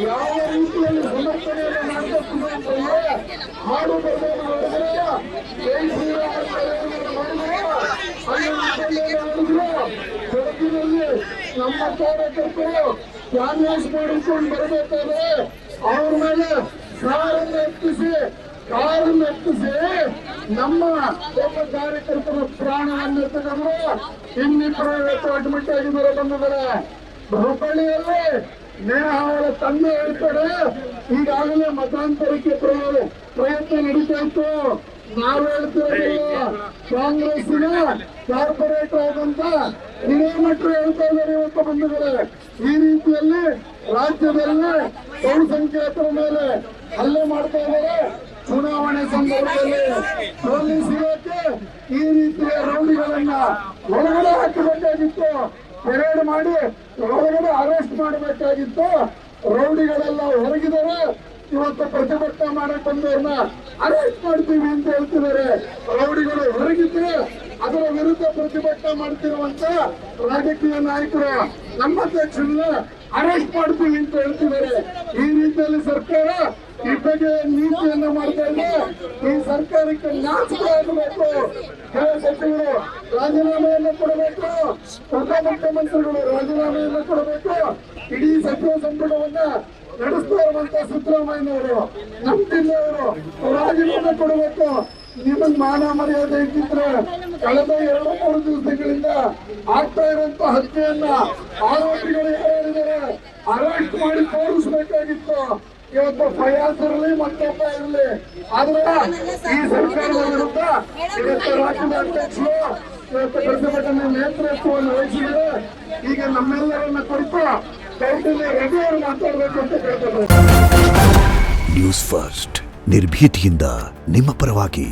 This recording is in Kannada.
ಯಾವ ರೀತಿಯಲ್ಲಿ ಸಮರ್ಥನೆಯನ್ನು ಮಾಡಬೇಕು ಅಂತಂದ್ರೆ ಹಾಡು ಬರೆದವರು ಬೆಳಗಿನಲ್ಲಿ ನಮ್ಮ ಕಾರ್ಯಕರ್ತರು ಕ್ಯಾನ್ವಾಸ್ ಮಾಡಿಕೊಂಡು ಬರಬೇಕಾದ್ರೆ ಅವ್ರ ಮೇಲೆ ಕಾರನ್ನು ಎತ್ತಿಸಿ ನಮ್ಮ ಒಬ್ಬ ಕಾರ್ಯಕರ್ತರ ಪ್ರಾಣವನ್ನು ತೆಗೆದ್ರು. ಇನ್ನಿಬ್ಬರು ಅಡ್ಮಿಟ್ ಆಗಿದ್ದಾರೆ ಬಂದಿದ್ದಾರೆ. ಹುಬ್ಬಳ್ಳಿಯಲ್ಲಿ ನೇಹ ಅವರ ತಂದೆ ಹೇಳ್ತಾರೆ, ಈಗಾಗಲೇ ಮತಾಂತರಕ್ಕೆ ಪ್ರಯತ್ನ ನಡೀತಾ ಇತ್ತು. ನಾವು ಹೇಳ್ತಿರೋದಿಲ್ಲ, ಕಾಂಗ್ರೆಸ್ಸಿನ ಕಾರ್ಪೊರೇಟರ್ ಆದಂತ ಹಿರೇಮಠರು ಹೇಳ್ತಾ ಇದ್ದಾರೆ ಇವತ್ತು ಬಂದಿದ್ದಾರೆ. ಈ ರೀತಿಯಲ್ಲಿ ರಾಜ್ಯದಲ್ಲಿ ಬಹುಸಂಖ್ಯಾತರ ಮೇಲೆ ಹಲ್ಲೆ ಮಾಡ್ತಾ ಇದ್ದಾರೆ. ಚುನಾವಣೆ ಸಂದರ್ಭದಲ್ಲಿ ಪೊಲೀಸರಿಗೆ ಈ ರೀತಿಯ ರೌಡಿಗಳನ್ನ ಹೊರಗಡೆ ಹಾಕಬೇಕಾಗಿತ್ತು, ಪೆರೇಡ್ ಮಾಡಿ ಹೊರಗಡೆ ಅರೆಸ್ಟ್ ಮಾಡಬೇಕಾಗಿತ್ತು. ರೌಡಿಗಳೆಲ್ಲ ಹೊರಗಿದ್ದಾರೆ. ಇವತ್ತು ಪ್ರತಿಭಟನೆ ಮಾಡಕ್ ಬಂದವ್ರನ್ನ ಅರೆಸ್ಟ್ ಮಾಡ್ತೀವಿ ಅಂತ ಹೇಳ್ತಿದ್ದಾರೆ. ರೌಡಿಗಳು ಹೊರಗಿದ್ರೆ ಅದರ ವಿರುದ್ಧ ಪ್ರತಿಭಟನೆ ಮಾಡ್ತಿರುವಂತ ರಾಜಕೀಯ ನಾಯಕರು ನಮ್ಮ ಅಧ್ಯಕ್ಷರನ್ನ ಅರೆಸ್ಟ್ ಮಾಡ್ತೀವಿ ಅಂತ ಹೇಳ್ತಿದ್ದಾರೆ. ಈ ರೀತಿಯಲ್ಲಿ ಸರ್ಕಾರ ಈ ಬಗ್ಗೆ ನೀತಿಯನ್ನ ಮಾಡ್ತಾ ಇದೆ. ಈ ಸರ್ಕಾರಕ್ಕೆ ನಾಚಿಕೆ ಆಗಬೇಕು. ಕೆಲ ಸಚಿವರು ರಾಜೀನಾಮೆಯನ್ನು ಕೊಡಬೇಕು, ಉಪಮುಖ್ಯಮಂತ್ರಿಗಳು ರಾಜೀನಾಮೆಯನ್ನು ಕೊಡಬೇಕು. ಇಡೀ ಸಚಿವ ಸಂಪುಟವನ್ನ ನಡೆಸ್ತಾ ಇರುವಂತ ಸಿದ್ದರಾಮಯ್ಯನವರು, ನಮ್ಮ ಜಿಲ್ಲೆಯವರು ರಾಜೀನಾಮೆ ಕೊಡಬೇಕು. ನಿಮಗೆ ಮಾನ ಮರ್ಯಾದೆ ಇಟ್ಟಿದ್ರೆ ಕಳೆದ 2-3 ದಿವಸಗಳಿಂದ ಆಗ್ತಾ ಇರುವಂತ ಹತ್ಯೆಯನ್ನ ಆರೋಪಿಗಳು ಹೇಳಿದ್ದಾರೆ, ಅರೆಸ್ಟ್ ಮಾಡಿ ತೋರಿಸಬೇಕಾಗಿತ್ತು. ಇವತ್ತು ಫಯಾಜ್ ಇರಲಿ ಮತ್ತೊಬ್ಬ ಇರಲಿ, ಆದ್ರೆ ಈ ಸರ್ಕಾರದ ವಿರುದ್ಧ ಇವತ್ತು ರಾಜ್ಯದ ಅಧ್ಯಕ್ಷರು ಇವತ್ತು ಪ್ರತಿಭಟನೆ ನೇತೃತ್ವವನ್ನು ವಹಿಸಿದರೆ ಈಗ ನಮ್ಮೆಲ್ಲರನ್ನ ಕುರಿತು ಕೌಟಿಲ್ಯ ರವಿ ಅವರು ಮಾತಾಡಬೇಕು ಅಂತ ಕೇಳ್ತಾರೆ. ನ್ಯೂಸ್ ಫಸ್ಟ್ ನಿರ್ಭೀತಿಯಿಂದ ನಿಮ್ಮ ಪರವಾಗಿ.